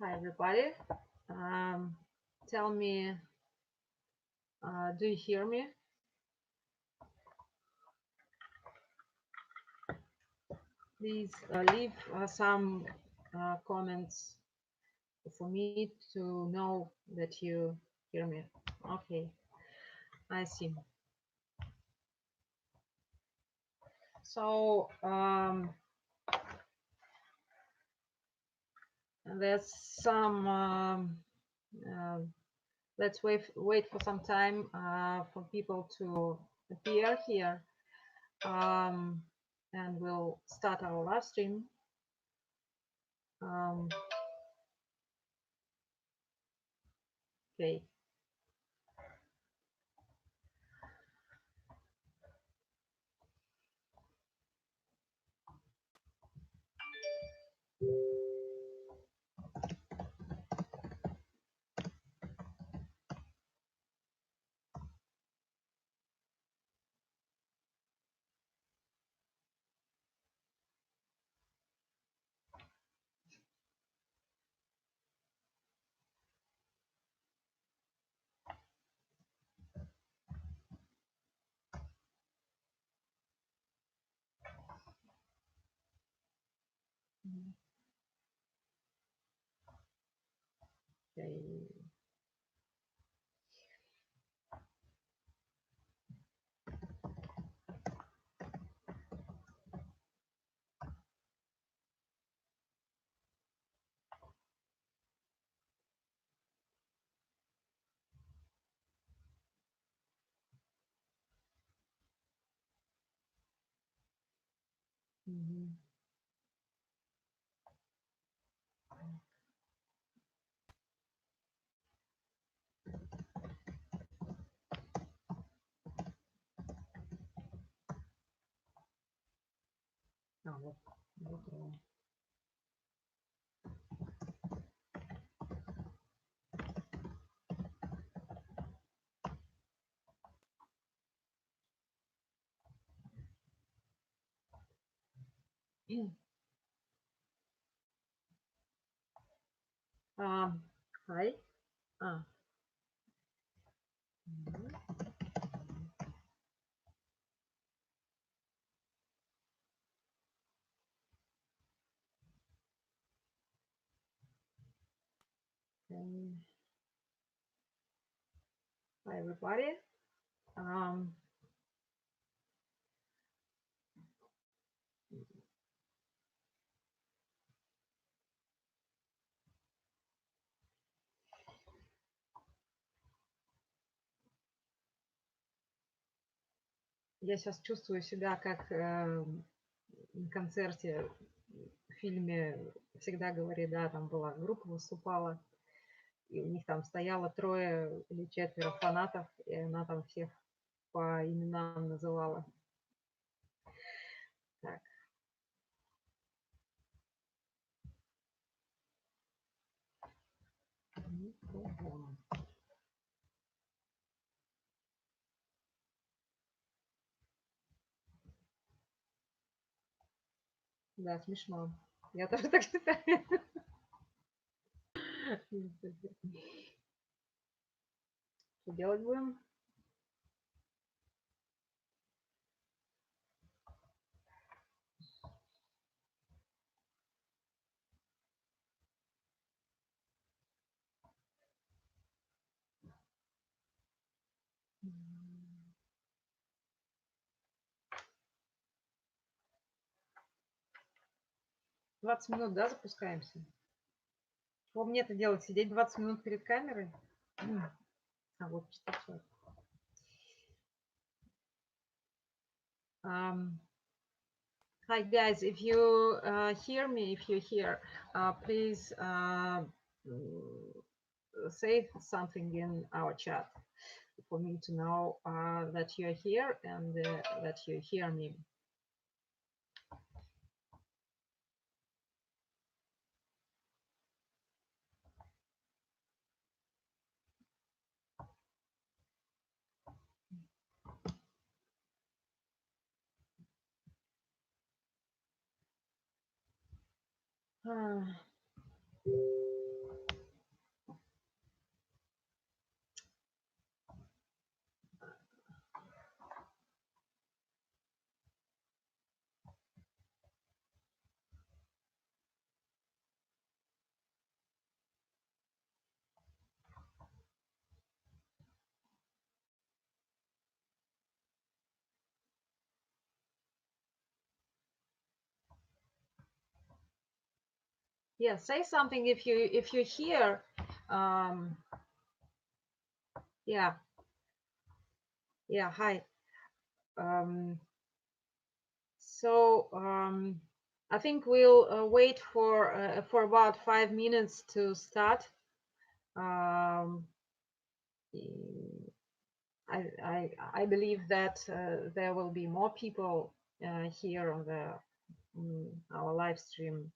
Hi, everybody. Tell me, do you hear me? Please leave some comments for me to know that you hear me. Okay, I see. So there's some. Let's wait for some time for people to appear here, and we'll start our live stream. Okay. Okay. Вот, вот. Hi. Ah. Hi, everybody. Я сейчас чувствую себя как на концерте в фильме «Всегда говори да», там была группа выступала, и у них там стояло 3 или 4 фанатов, и она там всех по именам называла. Так. Да, смешно. Я тоже так считаю. Что делать будем? — 20 минут, да, запускаемся? Что мне-то делать? Сидеть 20 минут перед камерой? А вот что. Hi guys, if you hear me, if you're here, please say something in our chat for me to know that you're here and that you hear me. Yeah, say something if you're here. Um, yeah, yeah. Hi. Um, so I think we'll wait for about 5 minutes to start. Um, I believe that there will be more people here on the our live stream.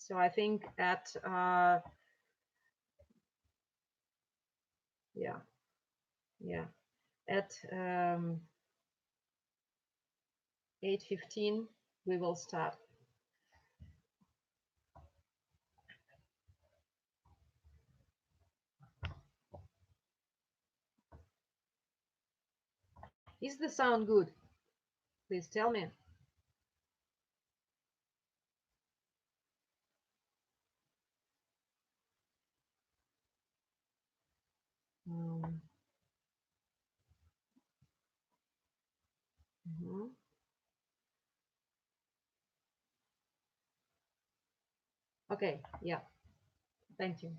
So I think at yeah, yeah, at 8:15 we will start. Is the sound good? Please tell me. Um, mhm. Okay, yeah, thank you.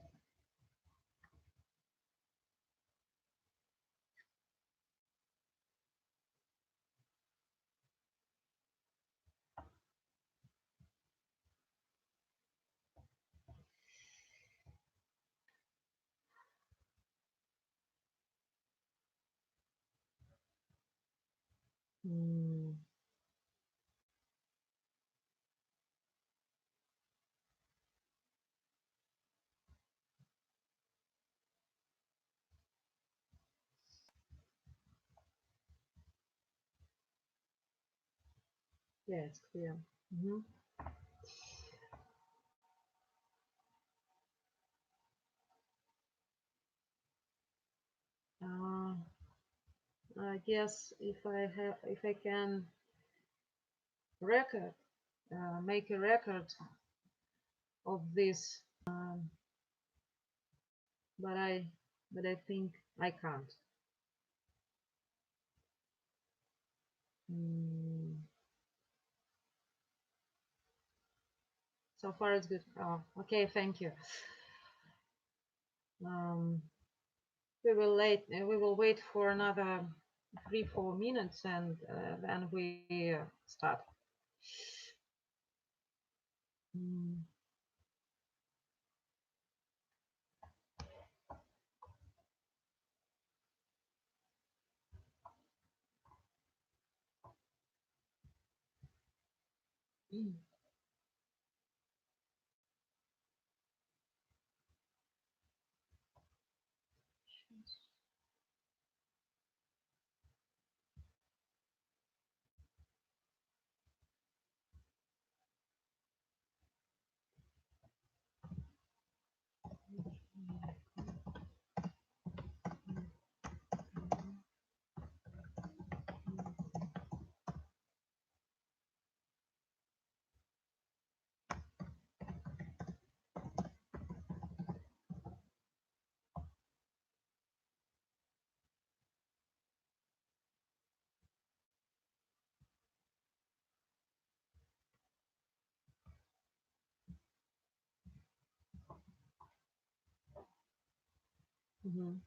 Mm, yeah, it's clear. Mhm. Uh, I guess if I can record, make a record of this, but I think I can't. Mm, so far it's good. Oh, okay, thank you. Um, we will wait for another 3-4 minutes and then we start. Mm. Mhm.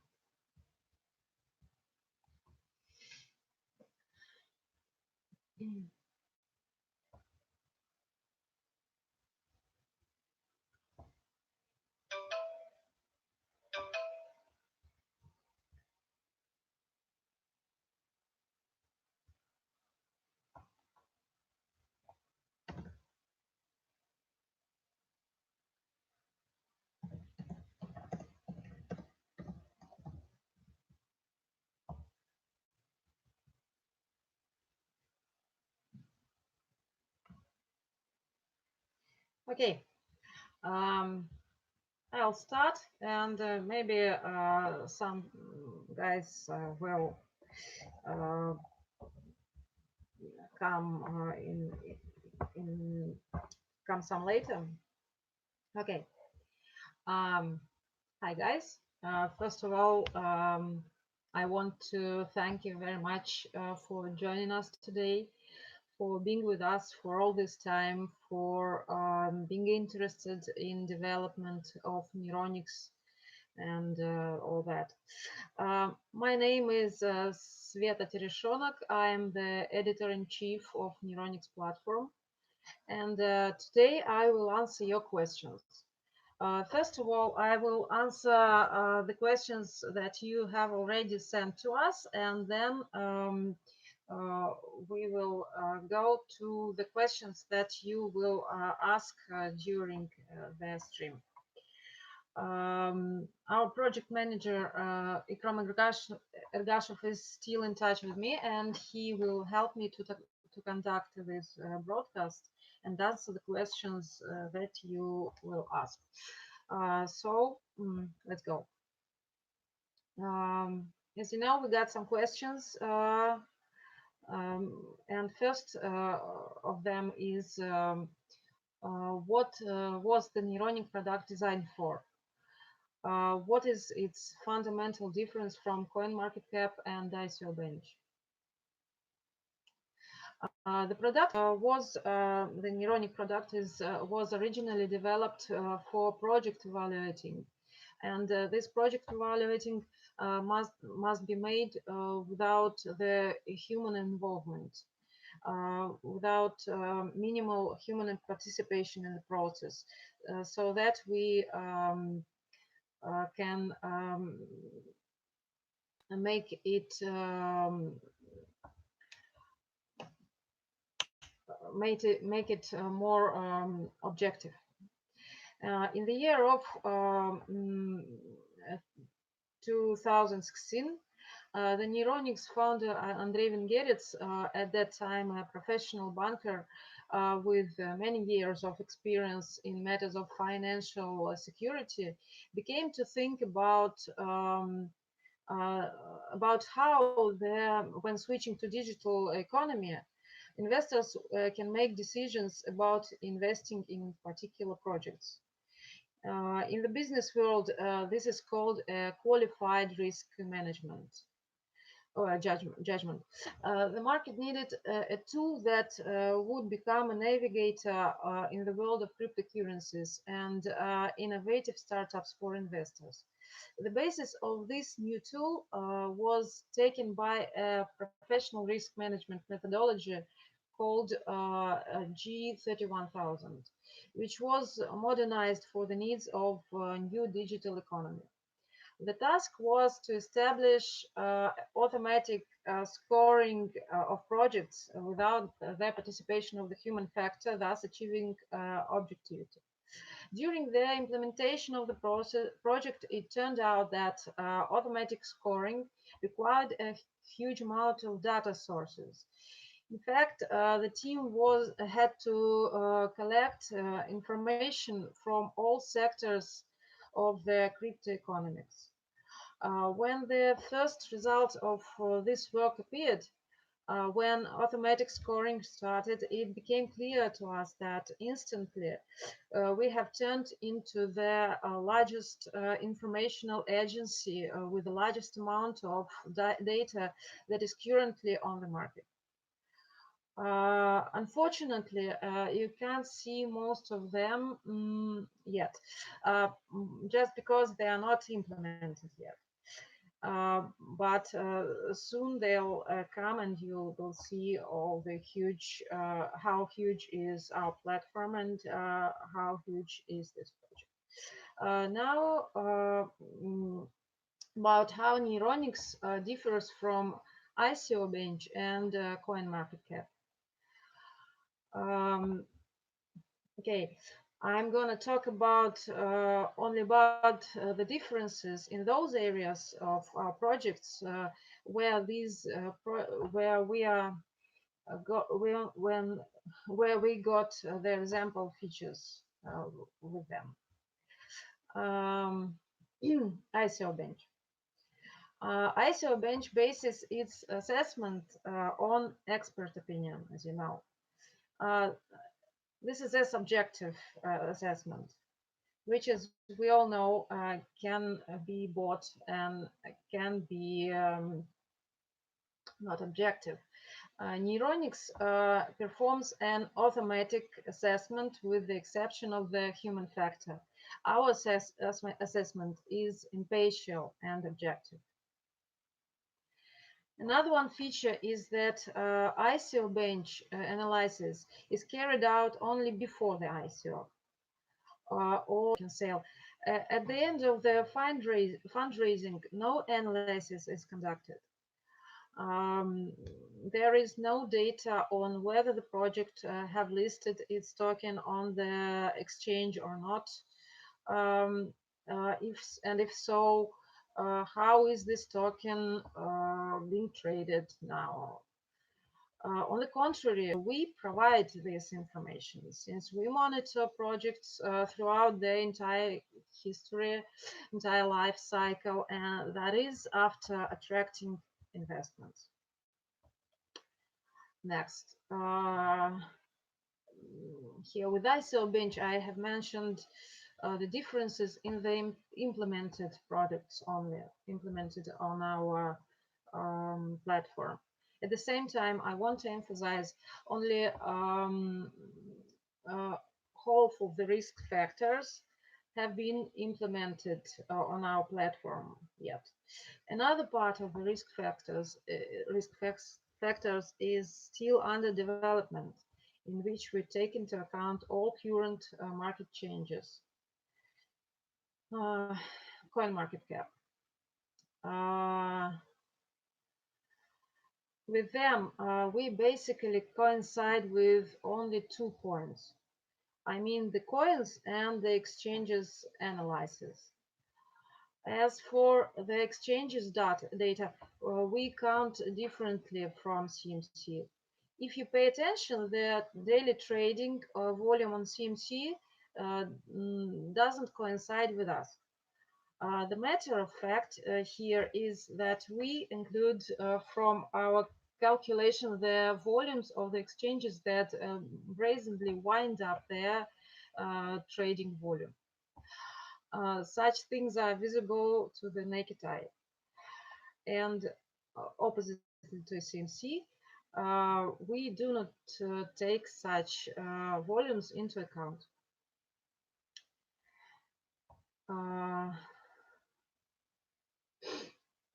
Okay, I'll start and maybe some guys will uh, come in come some later. Okay. Hi guys. First of all, I want to thank you very much for joining us today, for being with us for all this time, for being interested in development of Neironix and all that. My name is Sveta Tereshonok. I am the editor-in-chief of Neironix platform, and today I will answer your questions. First of all, I will answer the questions that you have already sent to us, and then uh, we will go to the questions that you will ask during the stream. Our project manager, Ikram Ergashov, is still in touch with me, and he will help me to conduct this broadcast and answer the questions that you will ask. Let's go. As you know, we got some questions, and first of them is what was the Neironix product designed for? What is its fundamental difference from Coinmarketcap and ICOBench? The product the Neironix product was originally developed for project evaluating, and this project evaluating must be made without the human involvement, without minimal human participation in the process, so that we can make it make it more objective. In the year of 2016, the Neironix founder Andrei Vengerets, at that time a professional banker with many years of experience in matters of financial security, became to think about how when switching to digital economy, investors can make decisions about investing in particular projects. In the business world, this is called qualified risk management or judgment. The market needed a tool that would become a navigator in the world of cryptocurrencies and innovative startups for investors. The basis of this new tool was taken by a professional risk management methodology called G31000, which was modernized for the needs of new digital economy. The task was to establish automatic scoring of projects without the participation of the human factor, thus achieving objectivity. During the implementation of the project, it turned out that automatic scoring required a huge amount of data sources. In fact, the team had to collect information from all sectors of the crypto economics. When the first results of this work appeared, when automatic scoring started, it became clear to us that instantly we have turned into the largest informational agency with the largest amount of data that is currently on the market. Unfortunately, you can't see most of them yet, just because they are not implemented yet. But soon they'll come, and you will see all the huge, how huge is our platform and how huge is this project. Now, about how Neironix differs from ICOBench and Coinmarketcap. Okay, I'm going to talk about only about the differences in those areas of our projects where where we are where we got the example features with them. ICOBench. ICOBench bases its assessment on expert opinion, as you know. This is a subjective assessment, which, as we all know, can be bought and can be not objective. Neironix performs an automatic assessment with the exception of the human factor. Our assessment is impartial and objective. Another one feature is that ICOBench analysis is carried out only before the ICO or sale. At the end of the fundraising, no analysis is conducted. There is no data on whether the project have listed its token on the exchange or not. If so, how is this token being traded now? On the contrary, we provide this information since we monitor projects throughout their entire history, entire life cycle, and that is after attracting investments. Next, here with ICOBench, I have mentioned the differences in the implemented products only, implemented on our platform. At the same time, I want to emphasize only half of the risk factors have been implemented on our platform yet. Another part of the risk factors is still under development, in which we take into account all current market changes. Coinmarketcap. With them, we basically coincide with only 2 coins. I mean the coins and the exchanges analysis. As for the exchanges data, we count differently from CMC. If you pay attention, the daily trading volume on CMC doesn't coincide with us. The matter of fact here is that we include from our calculation the volumes of the exchanges that brazenly wind up their trading volume. Such things are visible to the naked eye. And opposite to CMC, we do not take such volumes into account.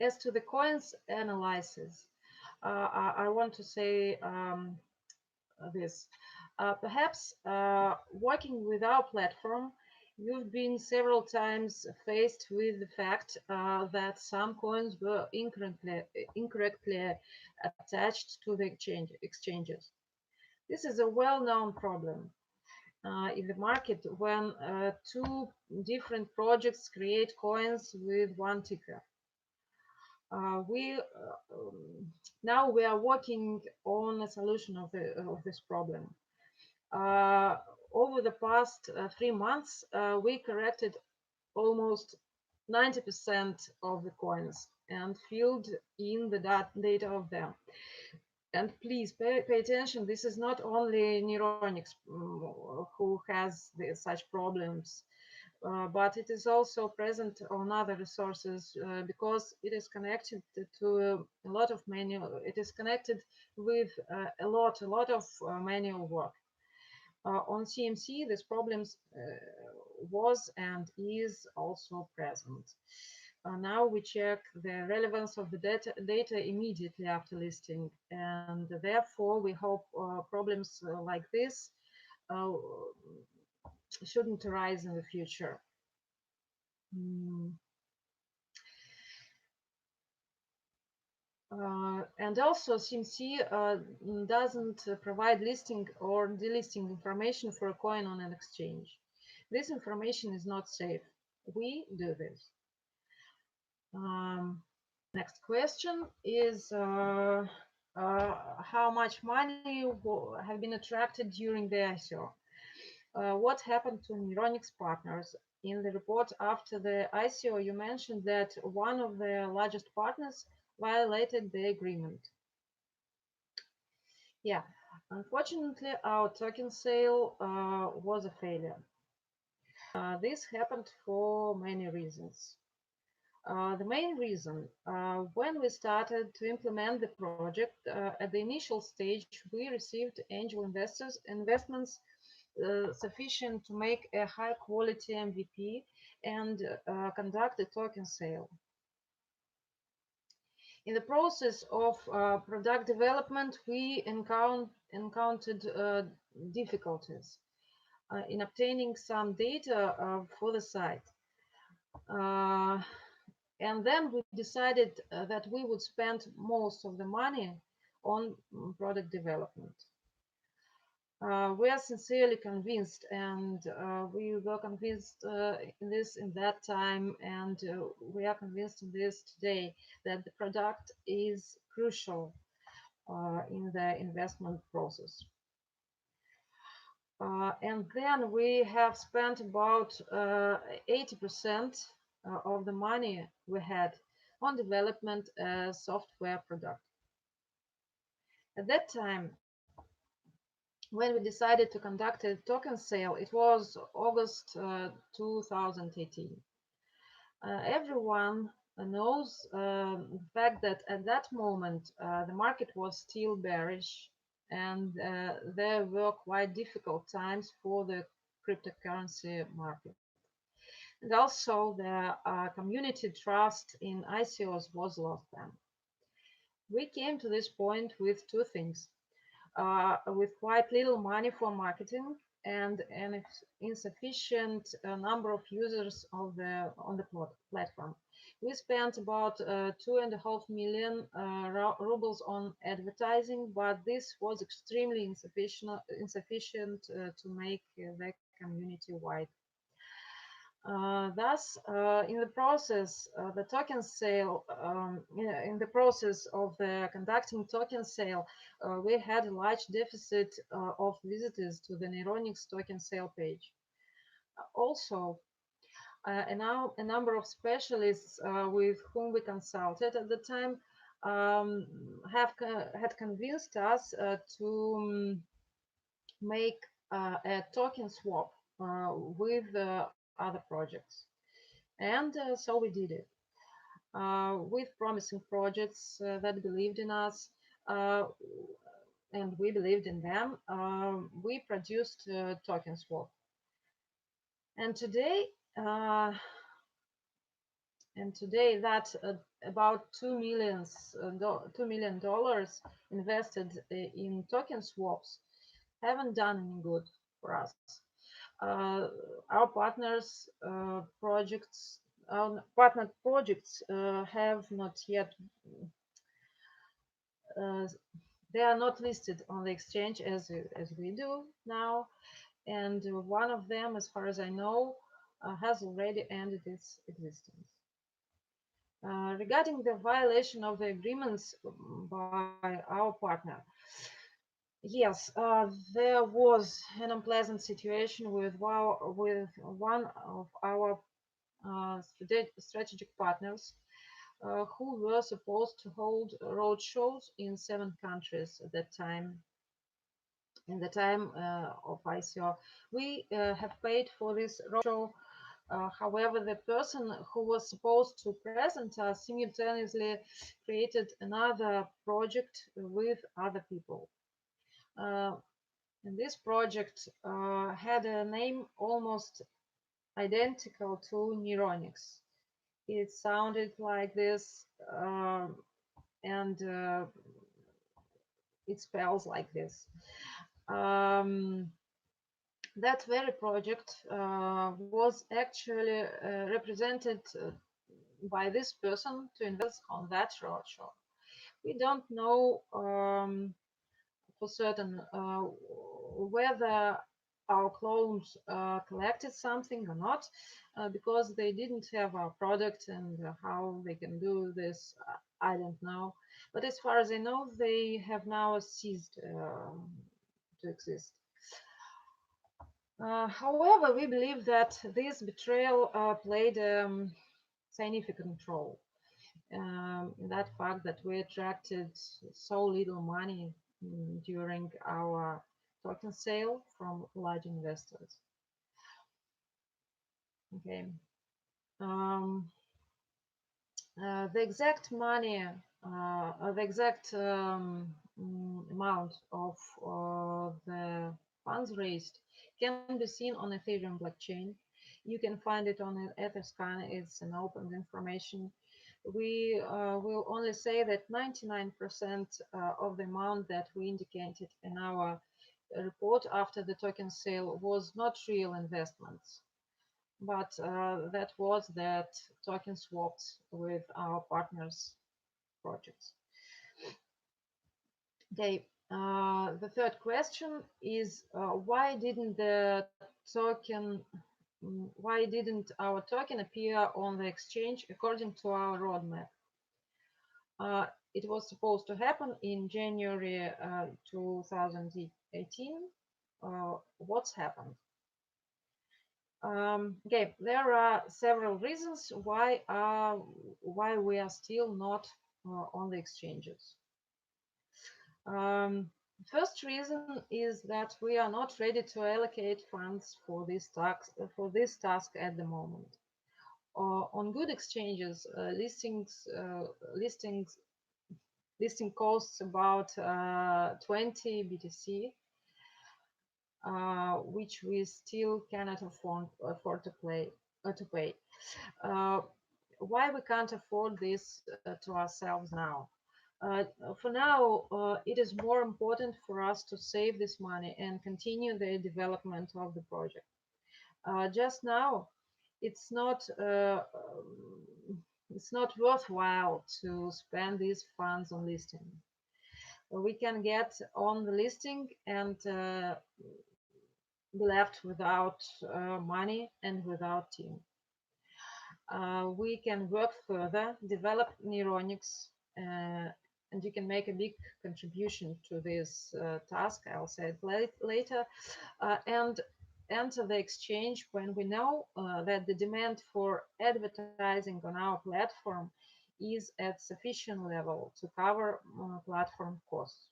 As to the coins analysis, I want to say this. Perhaps working with our platform, you've been several times faced with the fact that some coins were incorrectly attached to the exchanges. This is a well-known problem in the market when 2 different projects create coins with one ticker. Now we are working on a solution of this problem. Over the past 3 months, we corrected almost 90% of the coins and filled in the data of them. And please pay attention, this is not only Neironix who has such problems, but it is also present on other resources because it is connected to a lot of manual, it is connected with a lot of manual work. On CMC, this problems was and is also present. Now we check the relevance of the data immediately after listing, and therefore we hope problems like this shouldn't arise in the future. And also CMC doesn't provide listing or delisting information for a coin on an exchange. This information is not safe. We do this. Next question is how much money have been attracted during the ICO? What happened to Neironix partners? In the report after the ICO, you mentioned that one of the largest partners violated the agreement. Yeah, unfortunately, our token sale was a failure. This happened for many reasons. The main reason, when we started to implement the project, at the initial stage, we received angel investments sufficient to make a high quality MVP and conduct a token sale. In the process of product development, we encountered difficulties in obtaining some data for the site. And then we decided that we would spend most of the money on product development. We are sincerely convinced, and we were convinced in that time, and we are convinced in this today, that the product is crucial in the investment process. And then we have spent about 80% of the money we had on development software product. At that time, when we decided to conduct a token sale, it was August 2018. Everyone knows the fact that at that moment the market was still bearish, and there were quite difficult times for the cryptocurrency market. And also the community trust in ICOs was lost then. We came to this point with two things. With quite little money for marketing and an insufficient number of users on the platform. We spent about 2.5 million rubles on advertising, but this was extremely insufficient to make the community wide. Thus, in the process, the token sale, in the process of conducting token sale, we had a large deficit of visitors to the Neironix token sale page. Also, a number of specialists with whom we consulted at the time had convinced us to make a token swap with other projects. And so we did it. With promising projects that believed in us, and we believed in them, we produced token swap. And today that about $2 million invested in token swaps haven't done any good for us. Our partners projects have not yet they are not listed on the exchange as we do now, and one of them, as far as I know, has already ended its existence. Regarding the violation of the agreements by our partner, yes, there was an unpleasant situation with one of our strategic partners who were supposed to hold roadshows in 7 countries at that time. In the time of ICO, we have paid for this roadshow. However, the person who was supposed to present us simultaneously created another project with other people. And this project had a name almost identical to Neironix. It sounded like this, and it spells like this. That very project was actually represented by this person to invest on that roadshow. We don't know for certain whether our clones collected something or not, because they didn't have our product, and how they can do this, I don't know. But as far as I know, they have now ceased to exist. However, we believe that this betrayal played a significant role in that fact that we attracted so little money during our token sale from large investors. Okay. The exact money, the exact amount of the funds raised can be seen on Ethereum blockchain. You can find it on Etherscan. It's an open information. We will only say that 99% of the amount that we indicated in our report after the token sale was not real investments, but that was that token swapped with our partners projects. Okay, the third question is why didn't our token appear on the exchange according to our roadmap? It was supposed to happen in January 2018. What's happened? Okay, there are several reasons why we are still not on the exchanges. First reason is that we are not ready to allocate funds for this task at the moment. On good exchanges, listing costs about 20 BTC, which we still cannot afford to pay. Why we can't afford this to ourselves now? For now, it is more important for us to save this money and continue the development of the project. Just now, it's not worthwhile to spend these funds on listing. We can get on the listing and be left without money and without team. We can work further, develop Neironix, and you can make a big contribution to this task. I'll say it later, and enter the exchange when we know that the demand for advertising on our platform is at sufficient level to cover platform costs.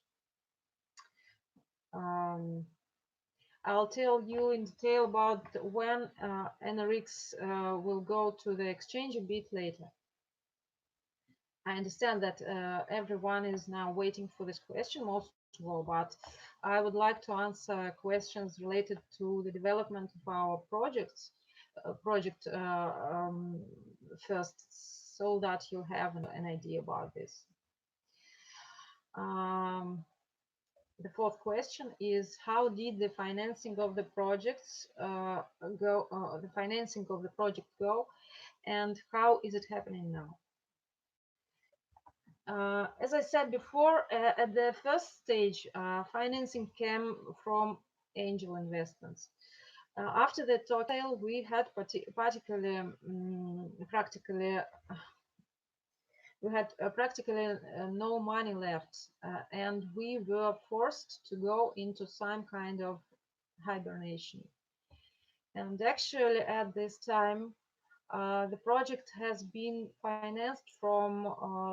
I'll tell you in detail about when Neironix will go to the exchange a bit later. I understand that everyone is now waiting for this question, most of all, but I would like to answer questions related to the development of our project first, so that you have an idea about this. The fourth question is, how did the financing of the projects go? The financing of the project go, and how is it happening now? As I said before, at the first stage, financing came from angel investments. After the token sale, we had practically no money left, and we were forced to go into some kind of hibernation. And actually, at this time, the project has been financed from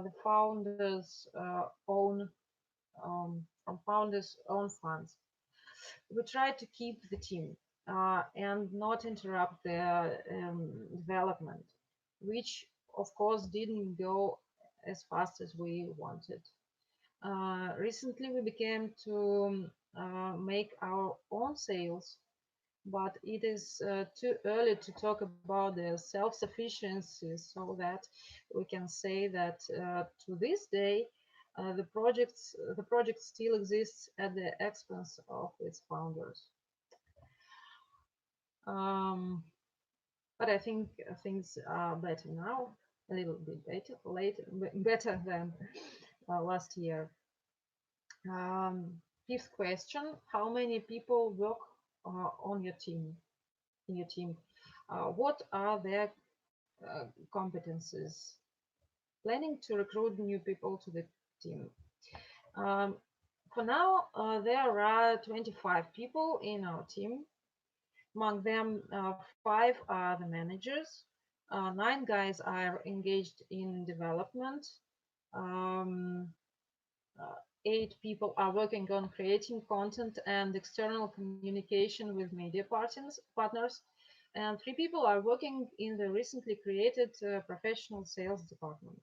the founders' own funds. We tried to keep the team and not interrupt their development, which of course didn't go as fast as we wanted. Recently, we began to make our own sales, but it is too early to talk about the self-sufficiency, so that we can say that to this day the project still exists at the expense of its founders. But I think things are better now, a little bit better than last year. Fifth question: how many people work on your team? What are their competencies? Planning to recruit new people to the team. For now, there are 25 people in our team. Among them, 5 are the managers. 9 guys are engaged in development. 8 people are working on creating content and external communication with media partners. and 3 people are working in the recently created professional sales department.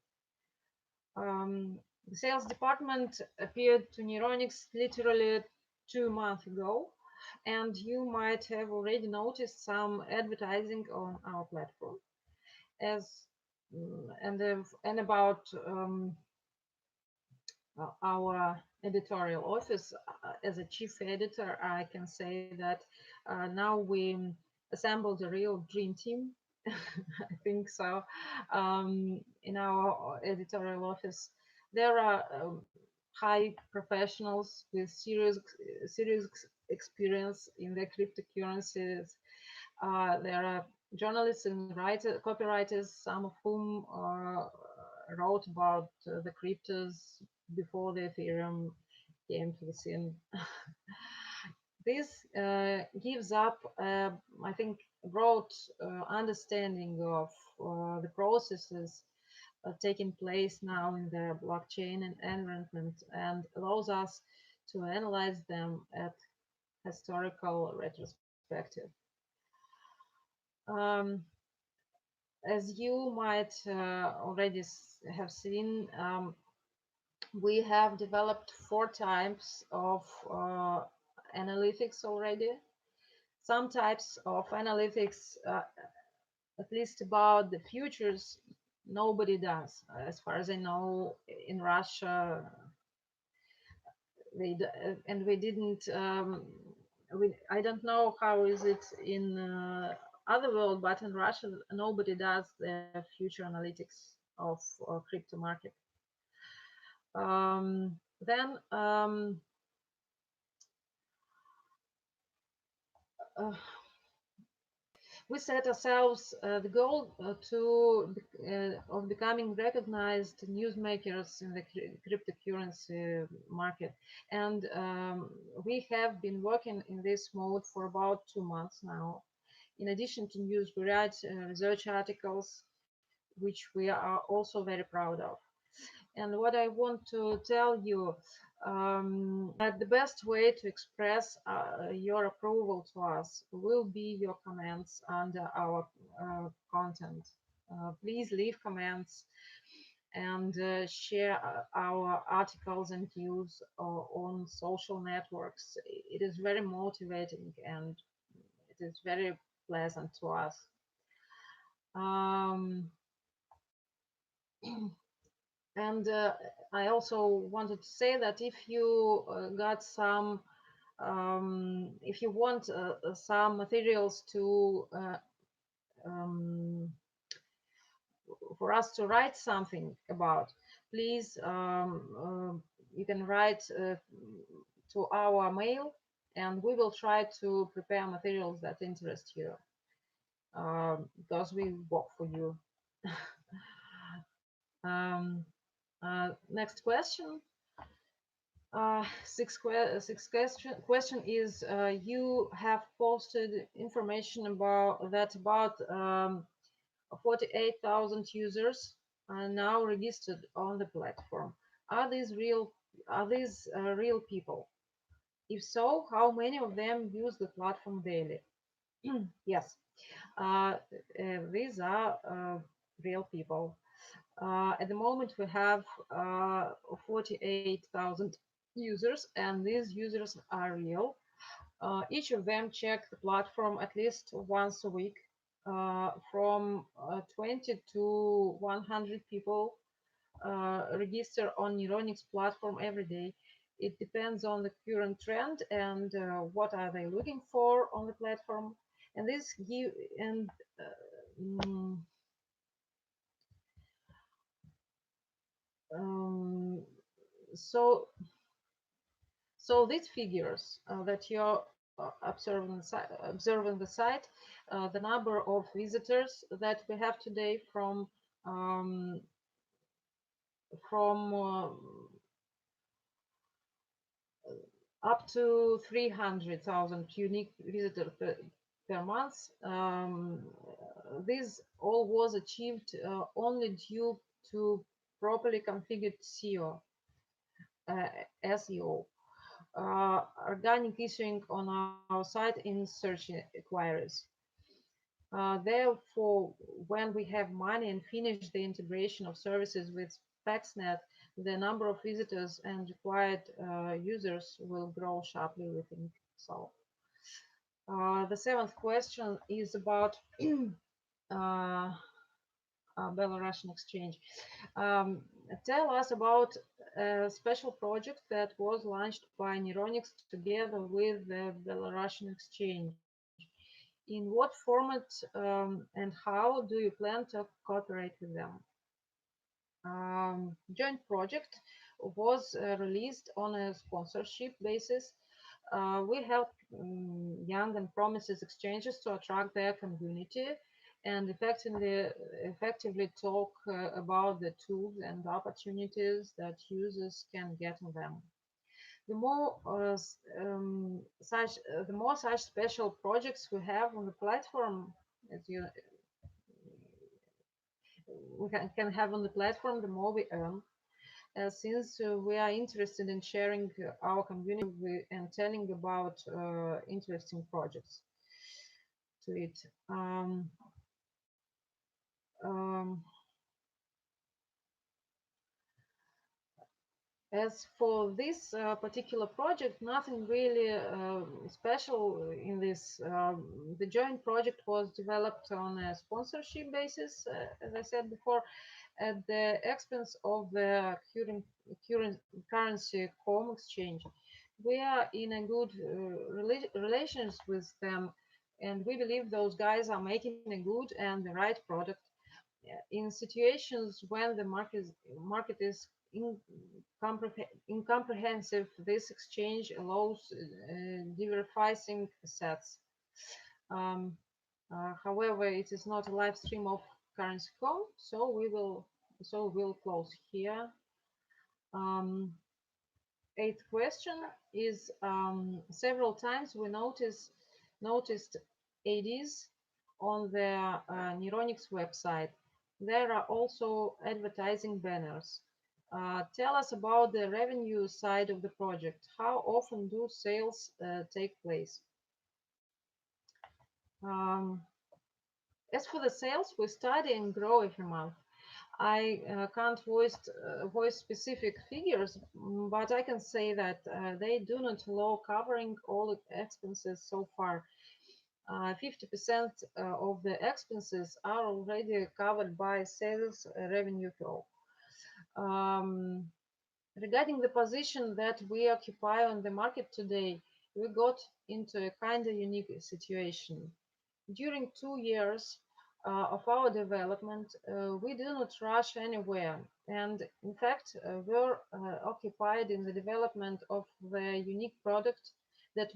The sales department appeared to Neironix literally 2 months ago, and you might have already noticed some advertising on our platform. As and about our editorial office, as a chief editor, I can say that now we assembled a real dream team. I think so. In our editorial office, there are high professionals with serious experience in the cryptocurrencies. There are journalists and copywriters, some of whom wrote about the cryptos before the Ethereum came to the scene. This gives up, I think, a broad understanding of the processes taking place now in the blockchain and environment, and allows us to analyze them at historical retrospective. Um, as you might already have seen, we have developed 4 types of analytics already. Some types of analytics, at least about the futures, nobody does. As far as I know, in Russia, and we didn't. I don't know how is it in other world, but in Russia, nobody does the future analytics of crypto market. Then we set ourselves the goal of becoming recognized newsmakers in the cryptocurrency market, and we have been working in this mode for about 2 months now. In addition to news, we write research articles, which we are also very proud of. And what I want to tell you, that the best way to express your approval to us will be your comments under our content. Please leave comments and share our articles and news on social networks. It is very motivating and it is very pleasant to us. And I also wanted to say that if you got some, if you want some materials to for us to write something about, please you can write to our mail, and we will try to prepare materials that interest you, because we work for you. Next question. Sixth question is, you have posted information about that about 48,000 users are now registered on the platform. Are these real people? If so, how many of them use the platform daily? Yes, these are real people. At the moment, we have 48,000 users, and these users are real. Each of them check the platform at least once a week. From 20 to 100 people register on Neironix platform every day. It depends on the current trend and what are they looking for on the platform. And this give and so these figures that you're observing the site, the number of visitors that we have today from up to 300,000 unique visitors per month. This all was achieved only due to properly configured SEO, organic issuing on our site in search inquiries. Therefore, when we have money and finish the integration of services with PaxNet, the number of visitors and required users will grow sharply, we think so. The seventh question is about Belarusian exchange. Um, Tell us about a special project that was launched by Neironix together with the Belarusian exchange. In what format and how do you plan to cooperate with them? Joint project was released on a sponsorship basis. We help young and promises exchanges to attract their community and effectively talk about the tools and opportunities that users can get on them. The more such special projects we have on the platform, as you we can have on the platform, the more we earn. Since we are interested in sharing our community and telling about interesting projects to it. Um, As for this particular project, nothing really special in this. The joint project was developed on a sponsorship basis, as I said before, at the expense of the currency home exchange. We are in a good relations with them, and we believe those guys are making a good and the right product. In situations when the market is incomprehensive, this exchange allows diversifying assets. Um, However, it is not a live stream of currency com, we'll close here. Eighth question is several times we noticed ads on the Neironix website. There are also advertising banners. Tell us about the revenue side of the project. How often do sales take place? Um, as for the sales, we study and grow every month. I can't voice specific figures, but I can say that they do not allow covering all expenses so far. 50% of the expenses are already covered by sales revenue flow. Regarding the position that we occupy on the market today, we got into a kind of unique situation. During 2 years of our development, we do not rush anywhere, and in fact, we're occupied in the development of the unique product that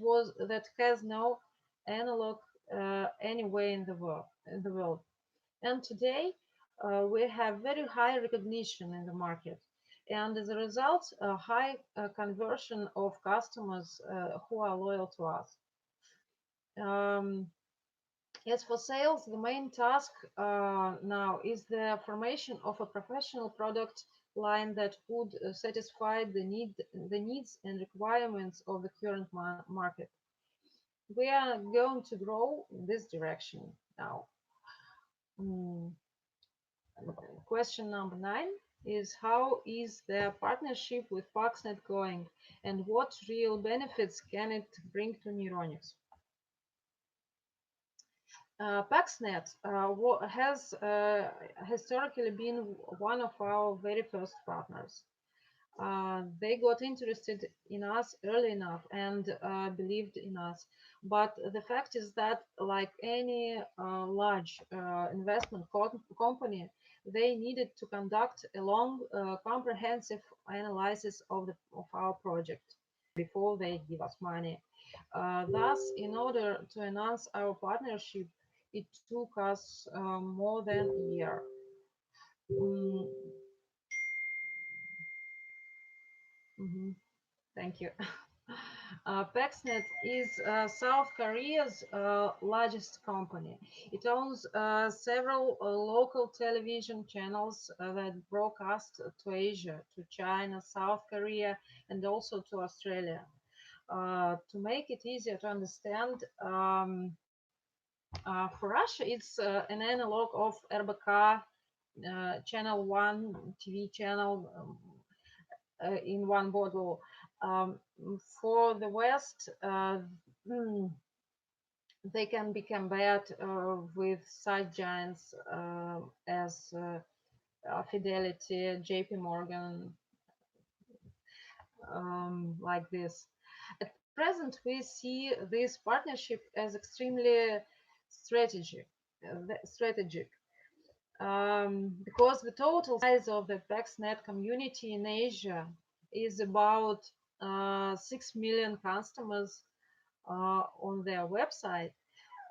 has no analog anywhere in the world. And today, we have very high recognition in the market, and as a result, a high conversion of customers who are loyal to us. Um, as for sales, the main task now is the formation of a professional product line that would satisfy the needs and requirements of the current market. We are going to grow in this direction now. Mm, Question number 9 is how is the partnership with Paxnet going and what real benefits can it bring to Neironix? Paxnet has historically been one of our very first partners. They got interested in us early enough and believed in us. But the fact is that, like any large investment company, they needed to conduct a long, comprehensive analysis of our project before they give us money. Thus, in order to enhance our partnership, it took us more than a year. Mm, mhm. Thank you. Paxnet is South Korea's largest company. It owns several local television channels that broadcast to Asia, to China, South Korea, and also to Australia. To make it easier to understand, For Russia, it's an analog of RBK channel 1 TV channel in one bottle. Um, for the West, they can be compared with side giants as Fidelity, JP Morgan, like this. At present, we see this partnership as extremely strategic, strategic because the total size of the PaxNet community in Asia is about 6 million customers on their website,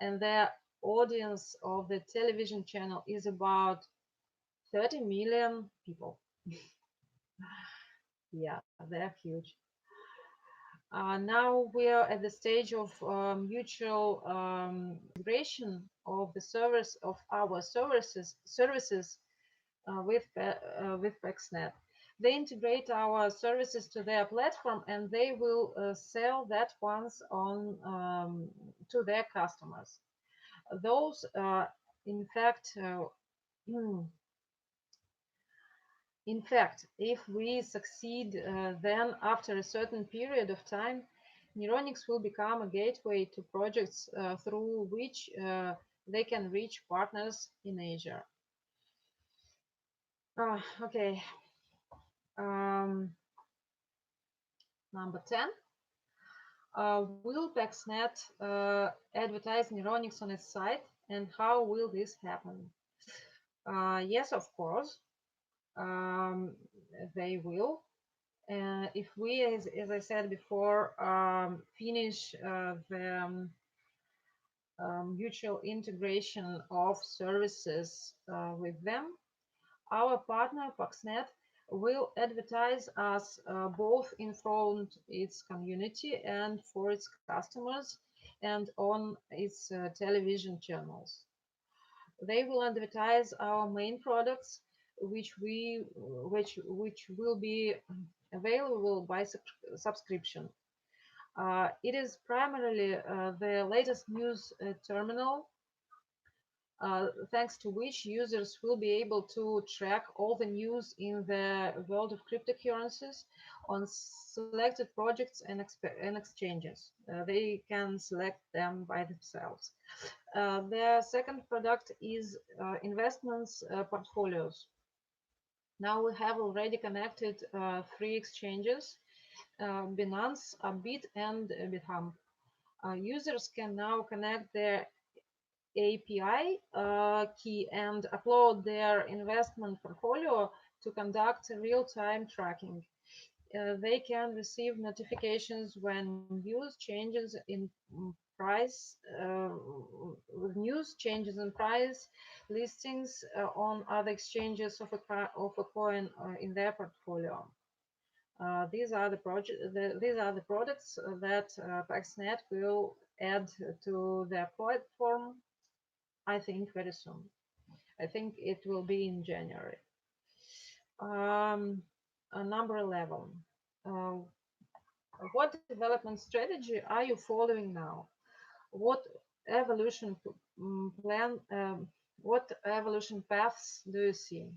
and their audience of the television channel is about 30 million people. Yeah, they're huge. Now we are at the stage of mutual integration of the service of our services with PaxNet. They integrate our services to their platform, and they will sell that once on to their customers. Those, in fact, in fact, if we succeed, then after a certain period of time, Neironix will become a gateway to projects through which they can reach partners in Asia. Okay. Number 10. Will PaxNet advertise Neironix on its site, and how will this happen? Yes, of course, they will. If we, as I said before, finish the mutual integration of services with them, our partner PaxNet will advertise us both in front its community and for its customers and on its television channels. They will advertise our main products, which will be available by subscription. It is primarily the latest news terminal, thanks to which users will be able to track all the news in the world of cryptocurrencies on selected projects and exchanges. They can select them by themselves. Their second product is investments portfolios. Now we have already connected 3 exchanges, Binance, Bit, and Bithumb. Users can now connect their API key and upload their investment portfolio to conduct real-time tracking. They can receive notifications when news changes in price, listings on other exchanges of a coin in their portfolio. These are the products that PaxNet will add to their platform, I think, very soon. I think it will be in January. Number 11. What development strategy are you following now? What evolution plan? What evolution paths do you see?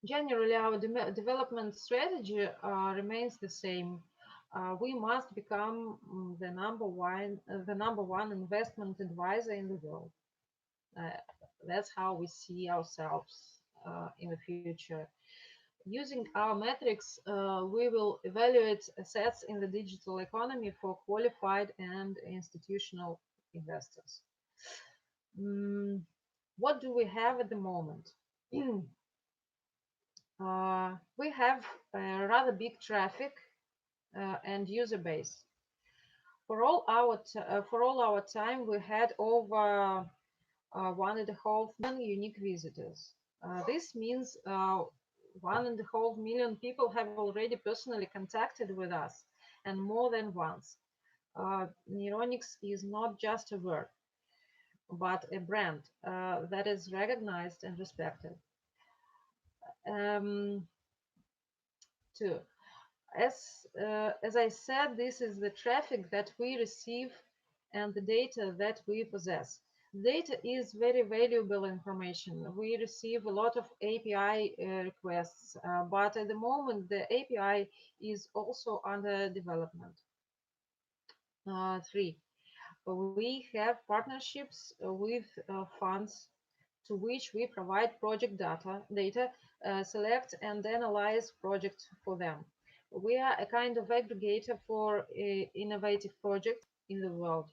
Generally, our development strategy remains the same. We must become the number one investment advisor in the world. That's how we see ourselves in the future. Using our metrics, we will evaluate assets in the digital economy for qualified and institutional investors. What do we have at the moment? We have a rather big traffic and user base. For all our time, we had over 1.5 million unique visitors. This means 1.5 million people have already personally contacted with us, and more than once. Neironix is not just a word, but a brand that is recognized and respected. Two, as I said, this is the traffic that we receive and the data that we possess. Data is very valuable information. We receive a lot of API requests, but at the moment the API is also under development. 3. We have partnerships with funds to which we provide project data, select and analyze projects for them. We are a kind of aggregator for innovative projects in the world.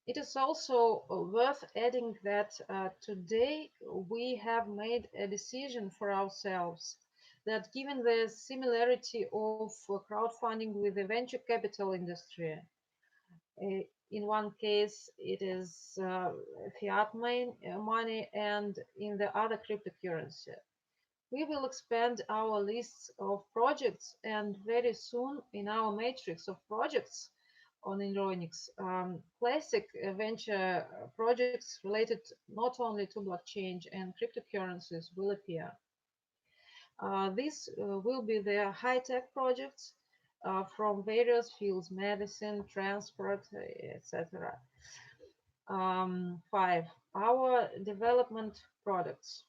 It is also worth adding that today we have made a decision for ourselves that given the similarity of crowdfunding with the venture capital industry, in one case it is fiat money and in the other cryptocurrency. We will expand our lists of projects and very soon in our matrix of projects on Neironix, classic venture projects related not only to blockchain and cryptocurrencies will appear. These will be the high-tech projects from various fields, medicine, transport, etc. 5. Our development products.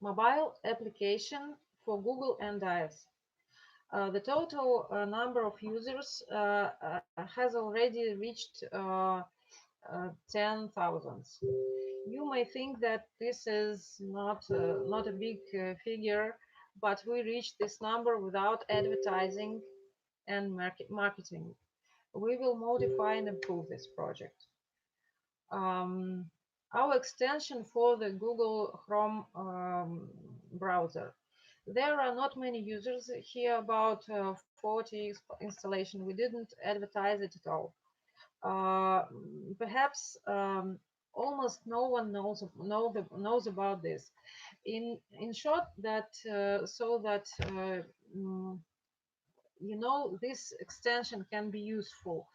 Mobile application for Google and iOS. The total number of users has already reached 10,000. You may think that this is not a big figure, but we reached this number without advertising and marketing. We will modify and improve this project. Our extension for the Google Chrome browser. There are not many users here, about 40 installation. We didn't advertise it at all. Perhaps almost no one knows about this. In short, that you know, this extension can be useful.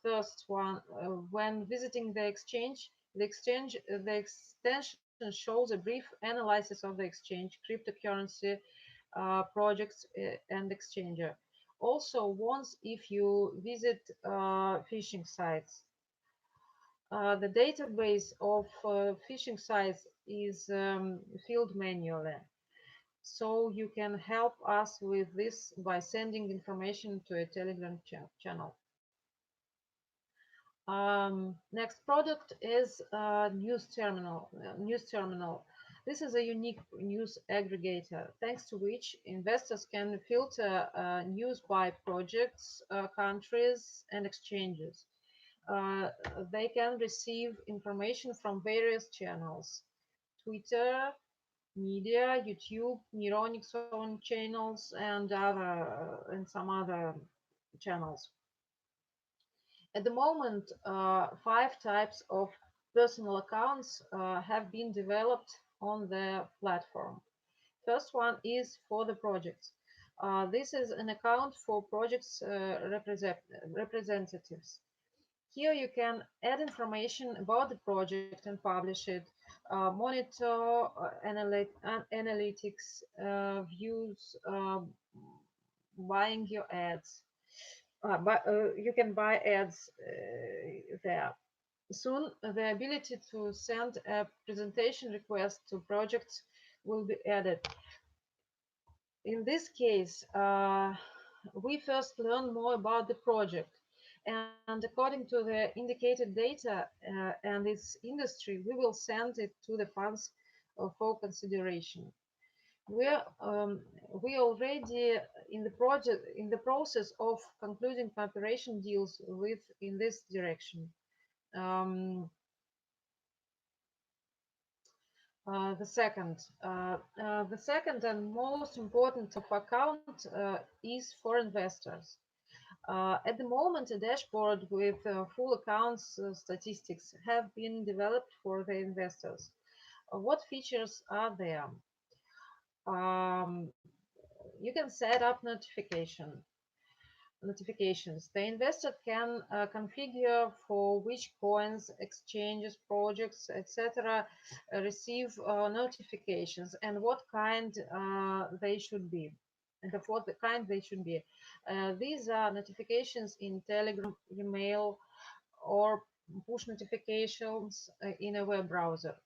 First one, when visiting the extension shows a brief analysis of the exchange, cryptocurrency, projects, and exchanger. Also warns if you visit phishing sites. The database of phishing sites is filled manually. So you can help us with this by sending information to a Telegram channel. Next product is News Terminal. This is a unique news aggregator, thanks to which investors can filter news by projects, countries, and exchanges. They can receive information from various channels: Twitter, media, YouTube, Neironix own channels, and some other channels. At the moment, 5 types of personal accounts have been developed on the platform. First one is for the projects. This is an account for projects representatives. Here you can add information about the project and publish it, monitor analytics, views, buying your ads. You can buy ads there. Soon, the ability to send a presentation request to projects will be added. In this case, we first learn more about the project, and according to the indicated data and its industry, we will send it to the funds for consideration. We already in the process of concluding cooperation deals with in this direction. The second and most important of account is for investors. At the moment, a dashboard with full accounts statistics have been developed for the investors. What features are there? You can set up notifications. The investor can configure for which coins, exchanges, projects, etc. Receive notifications and what kind they should be. and of what the kind they should be. These are notifications in Telegram, email, or push notifications in a web browser.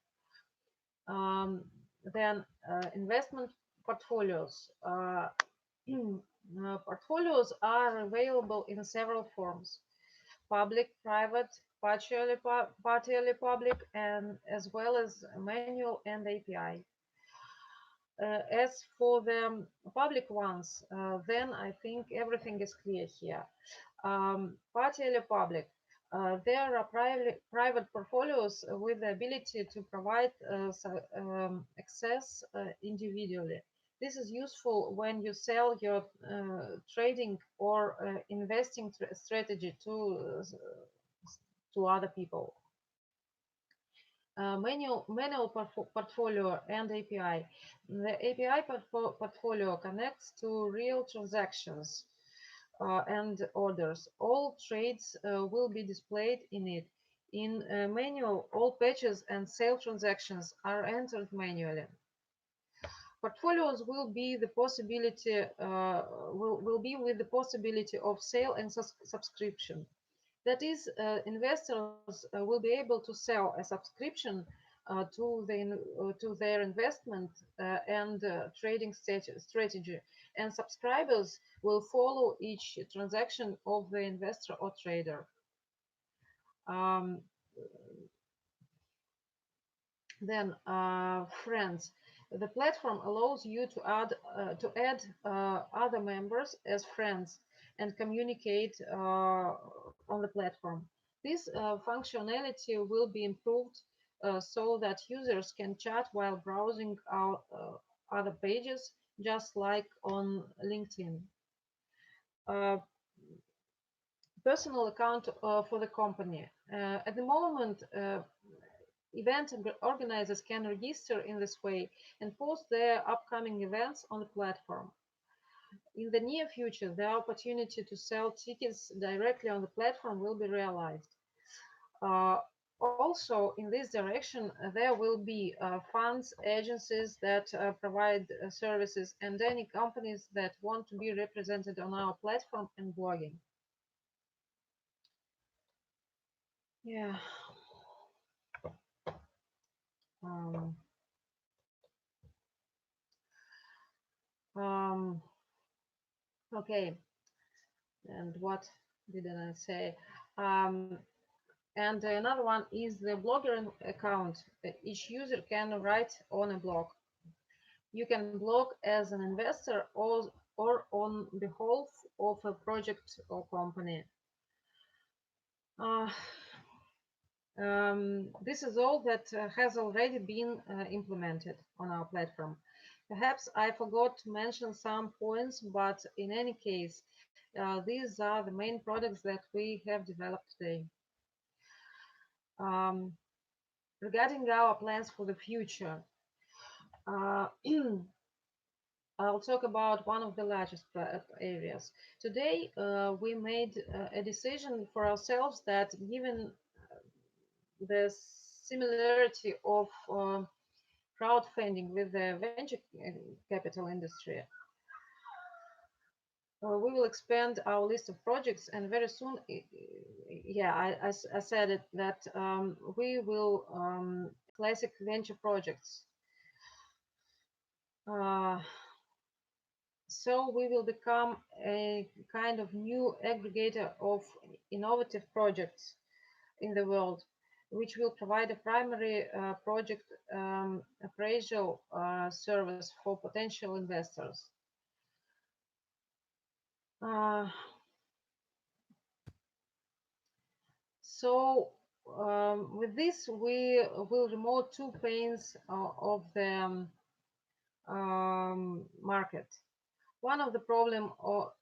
Then investment portfolios. Portfolios are available in several forms: public, private, partially public, and as well as manual and API. As for the public ones, then I think everything is clear here. Partially public. There are private portfolios with the ability to provide access individually. This is useful when you sell your trading or investing strategy to other people. Manual portfolio and API. The API portfolio connects to real transactions and orders. All trades will be displayed in it. In manual, all patches and sale transactions are entered manually. Portfolios will be the possibility will be with the possibility of sale and subscription. That is, investors will be able to sell a subscription to their investment and trading strategy, and subscribers will follow each transaction of the investor or trader. Then, friends. The platform allows you to add other members as friends and communicate on the platform. This functionality will be improved so that users can chat while browsing other pages, just like on LinkedIn. Personal account for the company. At the moment, event organizers can register in this way and post their upcoming events on the platform. In the near future, the opportunity to sell tickets directly on the platform will be realized. Also, in this direction, there will be funds, agencies that provide services, and any companies that want to be represented on our platform and blogging. Yeah. Okay. And what didn't I say? And another one is the blogger account. Each user can write on a blog. You can blog as an investor or on behalf of a project or company. This is all that has already been implemented on our platform. Perhaps I forgot to mention some points, but in any case, these are the main products that we have developed today. Regarding our plans for the future, I'll talk about one of the largest areas. Today, we made a decision for ourselves that given the similarity of crowdfunding with the venture capital industry, we will expand our list of projects, and very soon, yeah, I said it, that we will classic venture projects. So we will become a kind of new aggregator of innovative projects in the world, which will provide a primary project appraisal service for potential investors. So with this, we will remove two pains of the market. One of the problem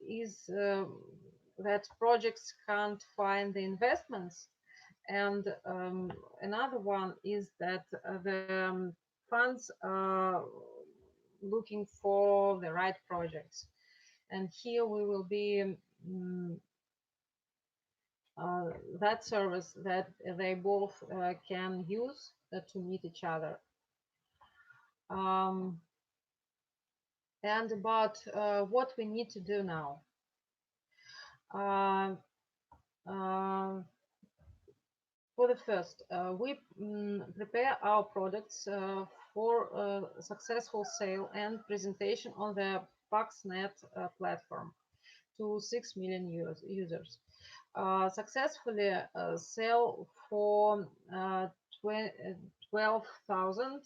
is that projects can't find the investments, and another one is that the funds are looking for the right projects. And here we will be that service that they both can use to meet each other. and about what we need to do now. Uh, uh, for the first, we prepare our products for successful sale and presentation on the Paxnet platform to 6 million users. Successfully sell for 12,000,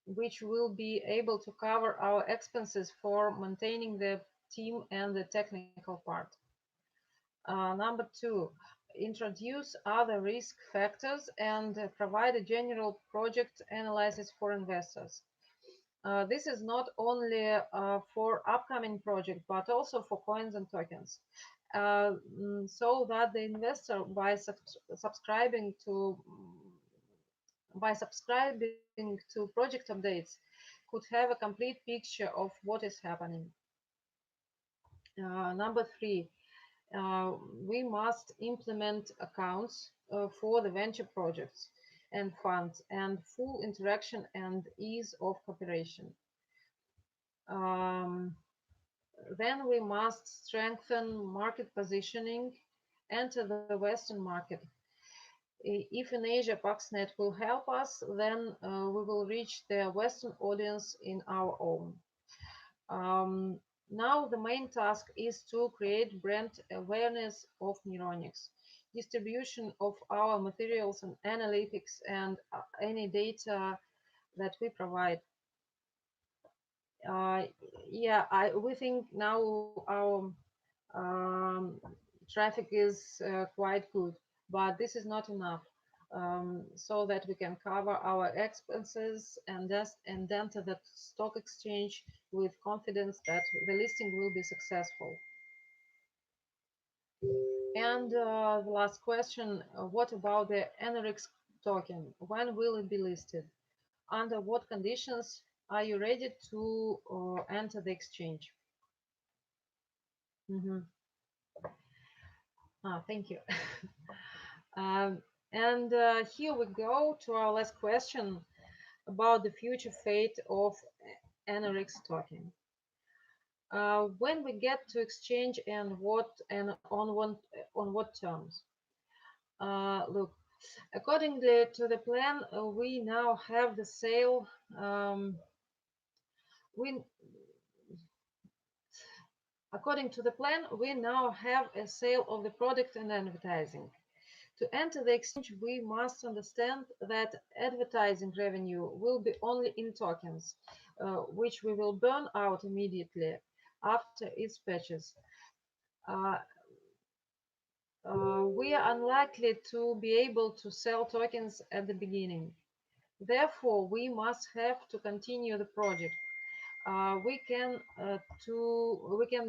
which will be able to cover our expenses for maintaining the team and the technical part. Number two, introduce other risk factors and provide a general project analysis for investors. This is not only for upcoming project, but also for coins and tokens. So that the investor, subscribing to project updates, could have a complete picture of what is happening. Number three, we must implement accounts for the venture projects and funds and full interaction and ease of cooperation. Then we must strengthen market positioning, enter the Western market. If in Asia Paxnet will help us, then we will reach the Western audience in our own. Now the main task is to create brand awareness of Neironix, distribution of our materials and analytics and any data that we provide. We think now our traffic is quite good, but this is not enough. So that we can cover our expenses and enter the stock exchange with confidence that the listing will be successful. And the last question, what about the Neironix token? When will it be listed? Under what conditions are you ready to enter the exchange? Thank you. And here we go to our last question about the future fate of Neironix token. When we get to exchange and on what terms? Look, according to the plan, we now have the sale. According to the plan, we now have a sale of the product and advertising. To enter the exchange, we must understand that advertising revenue will be only in tokens, which we will burn out immediately after its purchase. We are unlikely to be able to sell tokens at the beginning. Therefore, we must have to continue the project. We can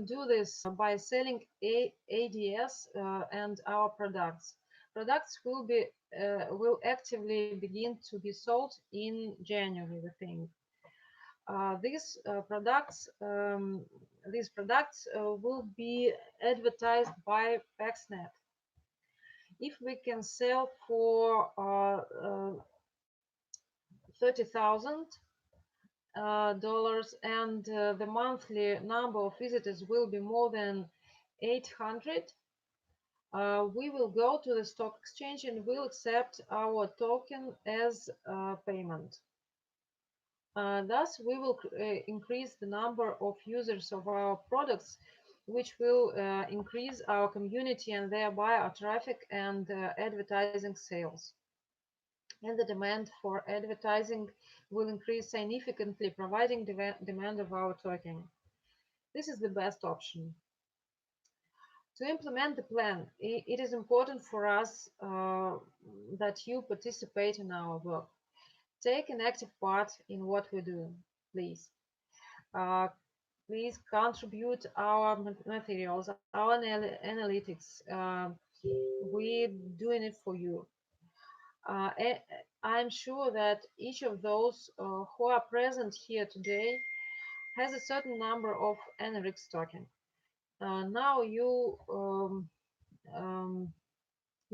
do this by selling ADS and our products. Products will actively begin to be sold in January, we think. These products will be advertised by Paxnet. If we can sell for 30,000 dollars and the monthly number of visitors will be more than 800, we will go to the stock exchange and will accept our token as payment. Thus, we will increase the number of users of our products, which will increase our community and thereby our traffic and advertising sales. And the demand for advertising will increase significantly, providing demand of our token. This is the best option. To implement the plan, it is important for us that you participate in our work. Take an active part in what we do, please. Please contribute our materials, our analytics. We're doing it for you. I'm sure that each of those who are present here today has a certain number of Neironix token. Now you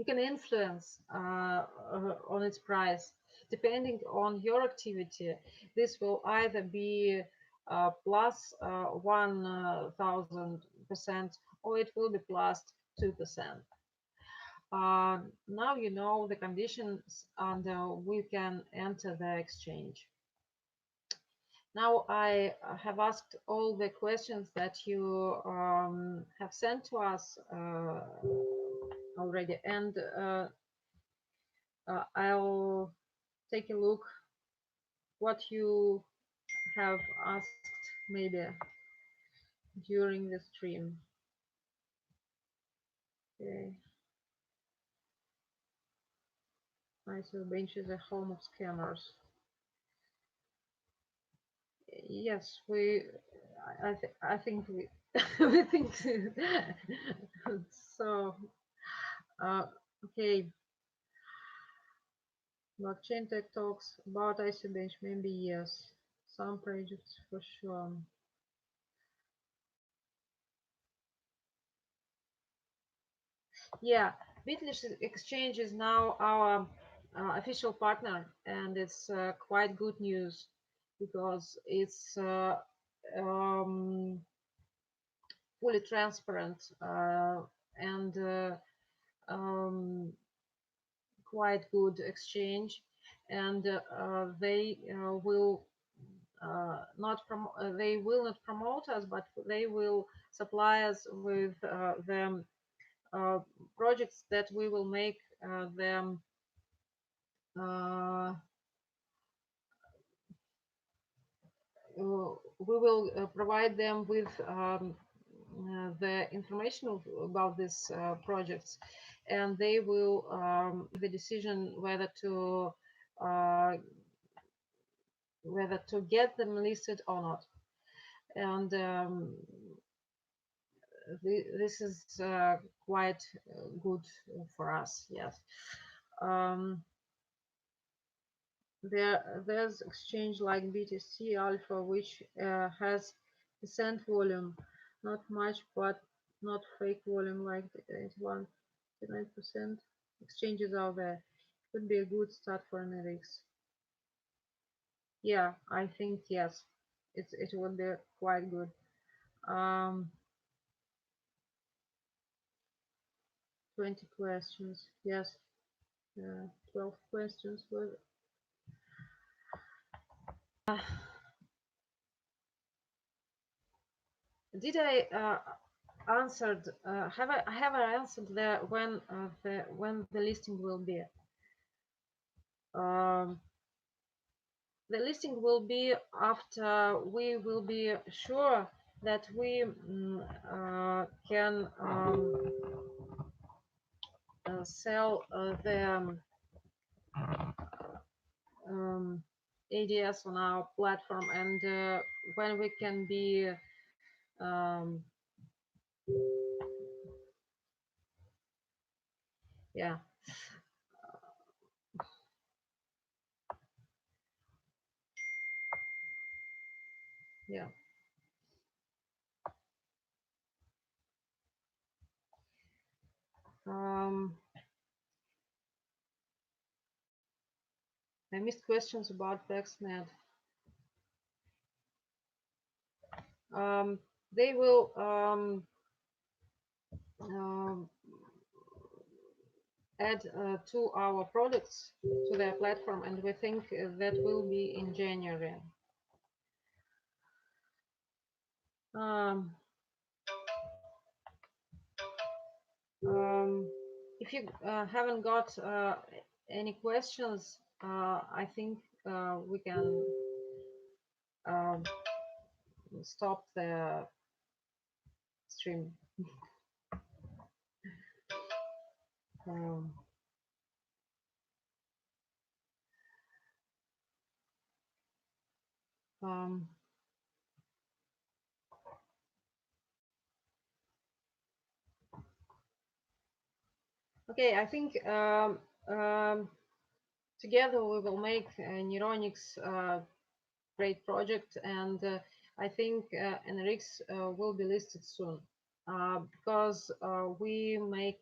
can influence on its price. depending on your activity, this will either be plus 1000% or it will be plus 2%. Now you know the conditions and we can enter the exchange. Now I have asked all the questions that you have sent to us already, and I'll take a look what you have asked maybe during the stream. Okay. ICOBench is a home of scammers. Yes, I think we we think so. Okay. Blockchain tech talks about ICOBench, maybe yes. Some projects for sure. Yeah, Bitlish Exchange is now our official partner, and it's quite good news because it's fully transparent and quite good exchange, and they will they will not promote us, but they will supply us with the projects that we will make them. We will provide them with the information about these projects, and they will the decision whether to get them listed or not. And this is quite good for us. Yes. There's exchange like BTC Alpha, which has decent volume, not much, but not fake volume like the 81-9% exchanges out there. Could be a good start for Neironix. Yeah, I think yes, it would be quite good. 20 questions, yes, 12 questions with. Did I answered? Have I answered when the listing will be? The listing will be after we will be sure that we can sell the ADS on our platform, and when we can be yeah. Yeah. I missed questions about TextNet. They will add to our products to their platform, and we think that will be in January. If you haven't got any questions, I think we can stop the stream. Okay, I think together we will make Neironix great project, and I think Neironix will be listed soon because we make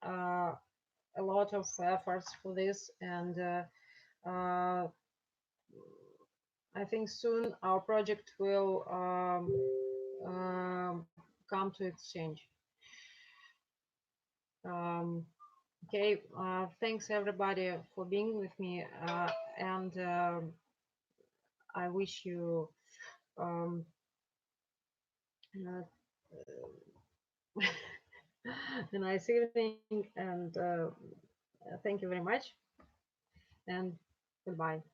a lot of efforts for this, and I think soon our project will come to exchange. Okay, thanks everybody for being with me, and I wish you um, a nice evening, and thank you very much, and goodbye.